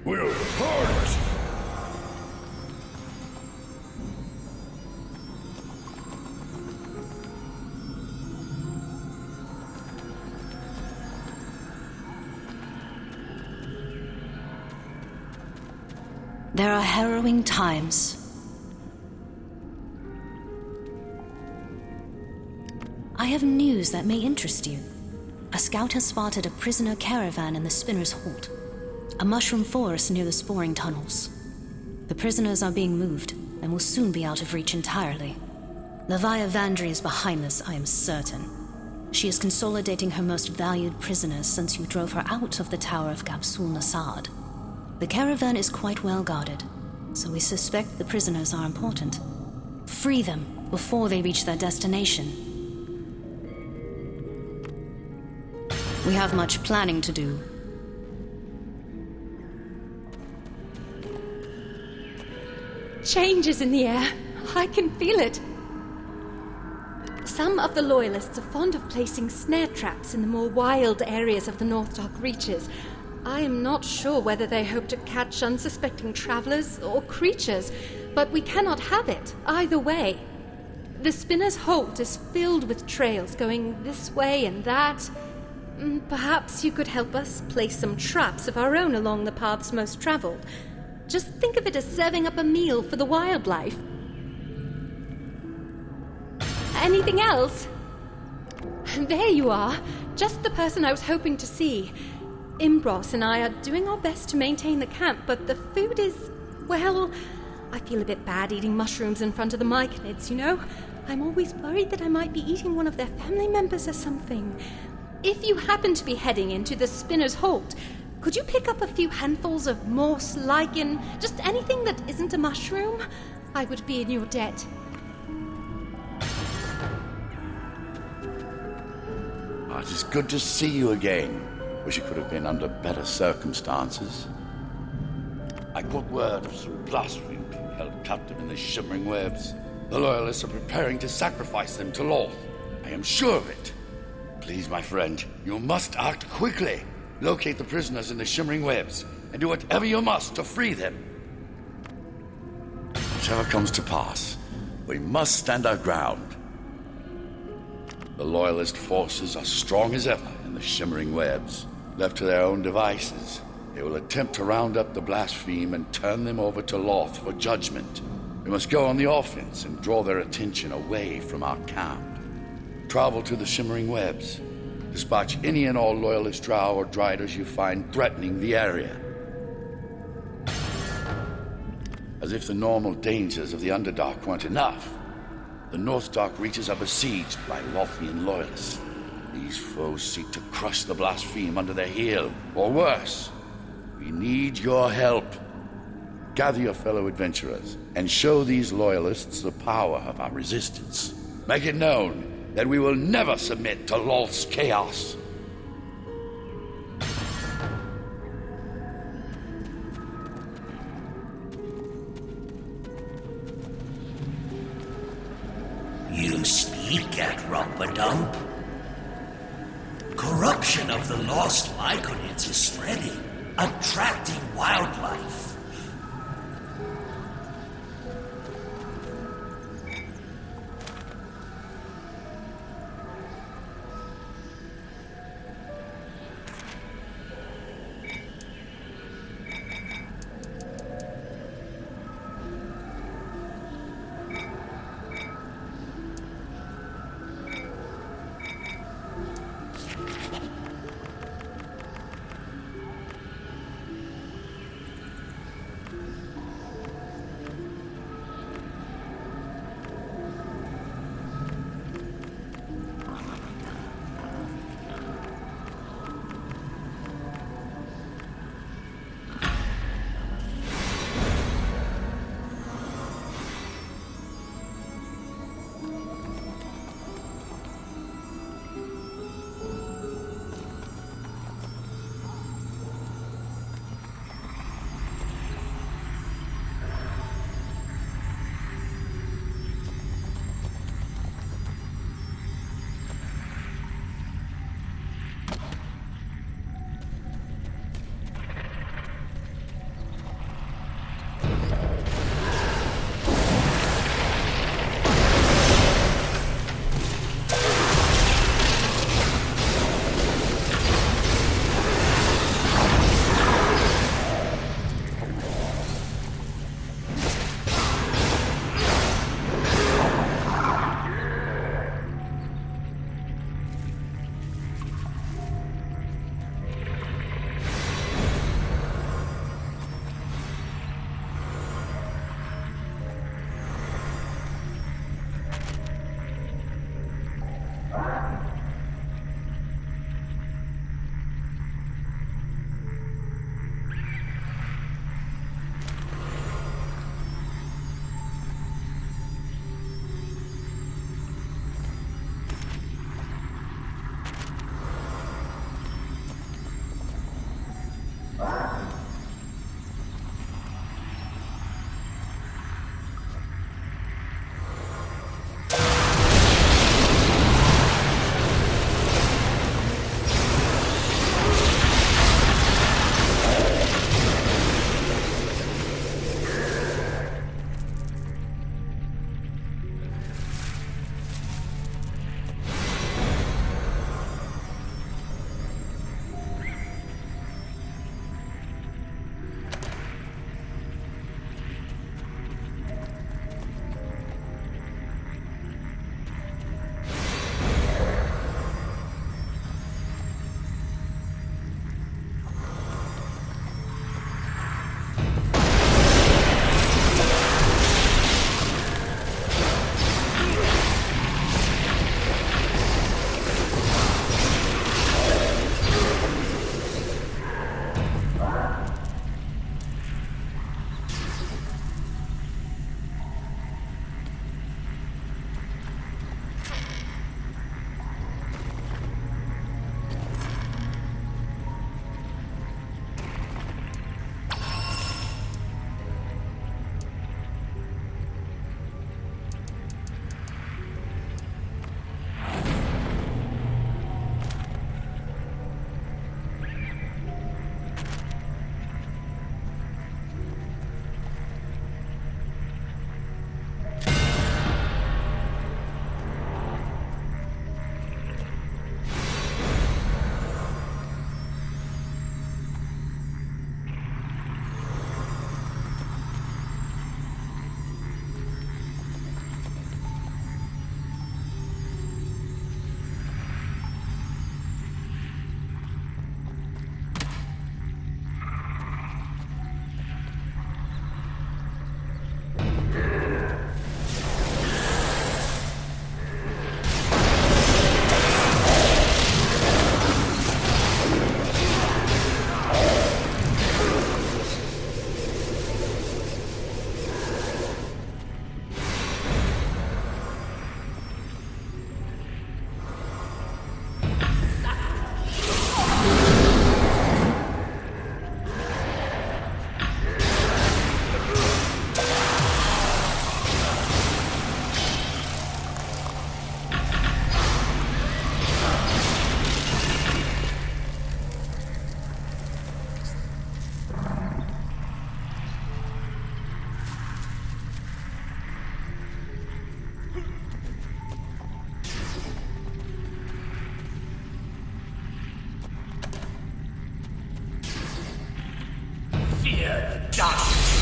will hurt! There are harrowing times. I have news that may interest you. A scout has spotted a prisoner caravan in the Spinner's Holt, a mushroom forest near the sporing tunnels. The prisoners are being moved and will soon be out of reach entirely. Levia Vandry is behind this, I am certain. She is consolidating her most valued prisoners since you drove her out of the Tower of Gabsul Nasad. The caravan is quite well guarded, so we suspect the prisoners are important. Free them before they reach their destination. We have much planning to do. Change is in the air. I can feel it. Some of the Loyalists are fond of placing snare traps in the more wild areas of the Northdark reaches. I am not sure whether they hope to catch unsuspecting travelers or creatures, but we cannot have it either way. The Spinner's Holt is filled with trails going this way and that. Perhaps you could help us place some traps of our own along the paths most traveled. Just think of it as serving up a meal for the wildlife. Anything else? There you are. Just the person I was hoping to see. Imbros and I are doing our best to maintain the camp, but the food is, well, I feel a bit bad eating mushrooms in front of the myconids, you know? I'm always worried that I might be eating one of their family members or something. If you happen to be heading into the Spinner's Holt, could you pick up a few handfuls of moss, lichen, just anything that isn't a mushroom? I would be in your debt. It is good to see you again. Wish it could have been under better circumstances. I got word of some blaspheme being held captive in the shimmering webs. The Loyalists are preparing to sacrifice them to Loth. I am sure of it. Please, my friend, you must act quickly. Locate the prisoners in the shimmering webs, and do whatever you must to free them. Whichever comes to pass, we must stand our ground. The Loyalist forces are strong as ever in the shimmering webs. Left to their own devices, they will attempt to round up the blaspheme and turn them over to Loth for judgment. We must go on the offense and draw their attention away from our camp. Travel to the shimmering webs. Dispatch any and all Loyalist drow or driders you find threatening the area. As if the normal dangers of the Underdark weren't enough, the Northdark reaches are besieged by Lothian Loyalists. These foes seek to crush the blaspheme under their heel, or worse. We need your help. Gather your fellow adventurers and show these Loyalists the power of our resistance. Make it known that we will never submit to Lolth's chaos. You speak at Rumpadump? Corruption of the lost myconids is spreading, attracting wildlife. Fear the dark.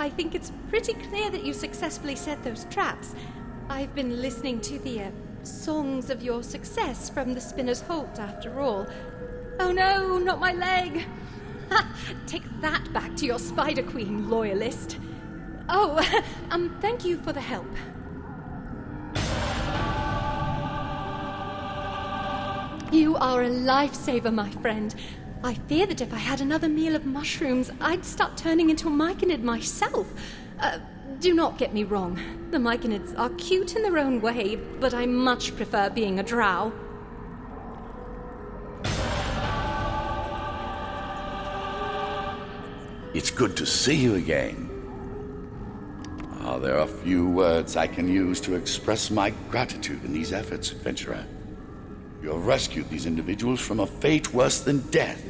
I think it's pretty clear that you successfully set those traps. I've been listening to the songs of your success from the Spinner's Holt, after all. Oh no, not my leg! Take that back to your Spider Queen, loyalist. Oh, thank you for the help. You are a lifesaver, my friend. I fear that if I had another meal of mushrooms, I'd start turning into a myconid myself. Do not get me wrong. The myconids are cute in their own way, but I much prefer being a drow. It's good to see you again. There are few words I can use to express my gratitude in these efforts, adventurer. You have rescued these individuals from a fate worse than death.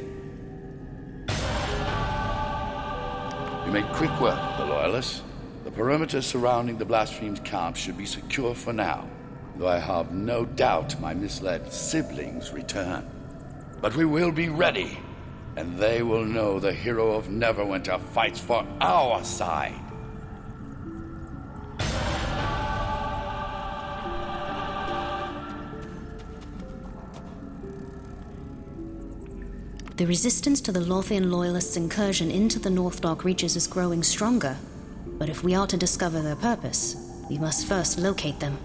You made quick work of the Loyalists. The perimeter surrounding the blasphemed camp should be secure for now, though I have no doubt my misled siblings return. But we will be ready, and they will know the hero of Neverwinter fights for our side. The resistance to the Lothian Loyalists' incursion into the Northdark reaches is growing stronger, but if we are to discover their purpose, we must first locate them.